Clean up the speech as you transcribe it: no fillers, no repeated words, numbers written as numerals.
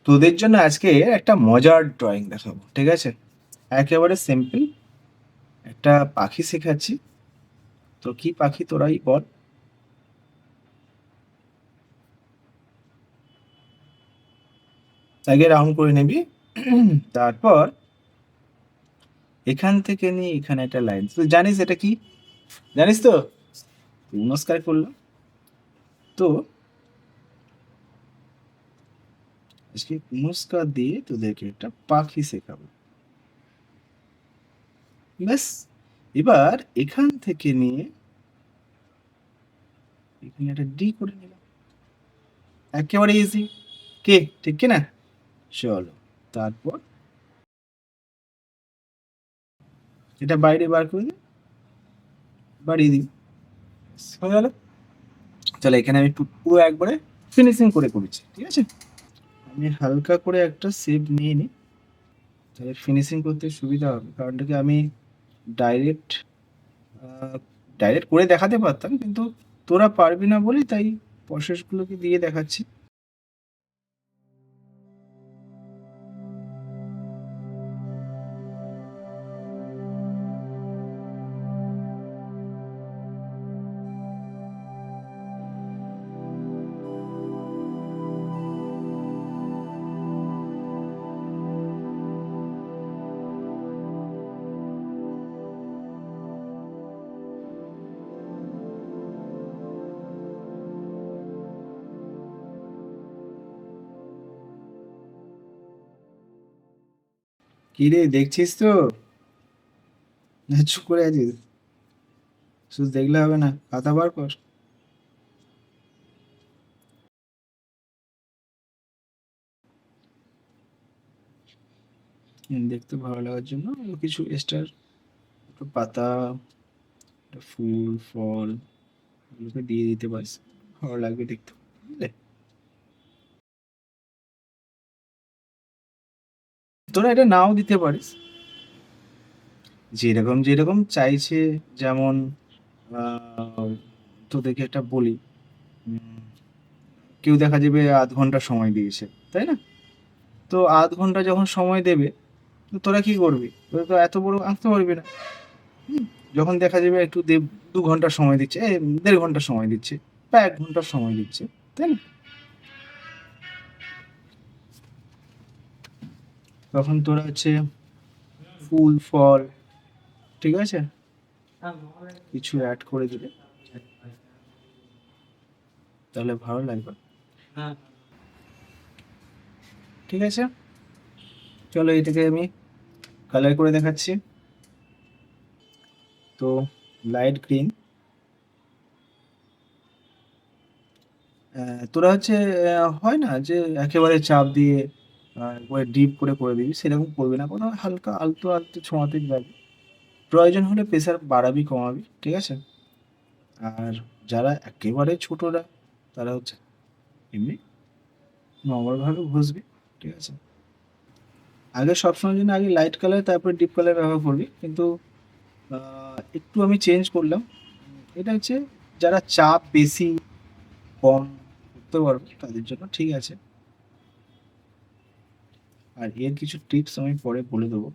তোদের জন্য আজকে একটা মজার ড্রয়িং দেখাবো, ঠিক আছে? একেবারে সিম্পল একটা পাখি শেখাচ্ছি। তো কি পাখি তোরাই বল। আগে রাউন্ড করে নিবি। তারপর এখান থেকে নিয়ে এখানে একটা লাইন, তুই জানিস এটা কি? জানিস তো? নমস্কার করলাম। তো আজকে নমস্কার দিয়ে তোদেরকে একটা পাখি শেখাবো। ব্যাস, এবার এখান থেকে নিয়ে এখানে একটা ডি করে নিলাম। একেবারে ইজি। কে ঠিক কি না? চলো, তারপর এটা বাইরে বার করে দিই, বাড়িয়ে দিই, হয়ে গেল। চলো, এখানে আমি পুরো একবারে ফিনিশিং করে করেছি, ঠিক আছে? আমি হালকা করে একটা শেপ নিয়ে নিই, তাহলে ফিনিশিং করতে সুবিধা হবে। কারণটা কি, আমি ডাইরেক্ট ডাইরেক্ট করে দেখাতে পারতাম, কিন্তু তোরা পারবি না বলি তাই প্রসেসগুলোকে দিয়ে দেখাচ্ছি। কি রে, দেখছিস তো? না চুপ করে আছিস? শুধু দেখলে হবে না, খাতা বার কর। দেখতে ভালো লাগার জন্য কিছু এক্সট্রা পাতা, একটা ফুল ফল এগুলোকে দিয়ে দিতে পারিস, ভালো লাগবে দেখতে, বুঝলে? তোরা এটা নাও দিতে পারিস, যেরকম যেরকম চাইছে। যেমন তোদেরকে একটা বলি, উম, কেউ দেখা যাবে ০.৫ ঘন্টা সময় দিয়েছে, তাই না? তো ০.৫ ঘন্টা যখন সময় দেবে, তো তোরা কি করবি? তোরা তো এত বড় আঁকতে পারবি না। হুম, যখন দেখা যাবে একটু ২ ঘন্টা সময় দিচ্ছে, ১.৫ ঘন্টা সময় দিচ্ছে, বা ১ ঘন্টার সময় দিচ্ছে, তাই না? তখন তোরা হচ্ছে ফুল ফল, ঠিক আছে, কিছু অ্যাড করে দিলে তাহলে ভালো লাগবে। ঠিক আছে, চলো এটাকে আমি কালার করে দেখাচ্ছি। তো লাইট গ্রিন, তোরা হচ্ছে হয় না যে একেবারে চাপ দিয়ে একবারে ডিপ করে করে দিবি, সেরকম করবি না, কোনো হালকা আলতো আলতো ছোঁয়াতে যাবে। প্রয়োজন হলে প্রেসার বাড়াবি কমাবি, ঠিক আছে? আর যারা একেবারে ছোটরা, তারা হচ্ছে এমনি নর্মালভাবে ঘষবি, ঠিক আছে? আগে সবসময় জন্য আগে লাইট কালার তারপরে ডিপ কালার ব্যবহার করবি, কিন্তু একটু আমি চেঞ্জ করলাম। এটা হচ্ছে যারা চাপ বেশি কম করতে পারবে তাদের জন্য, ঠিক আছে? আর এর কিছু টিপস আমি পরে বলে দেবো।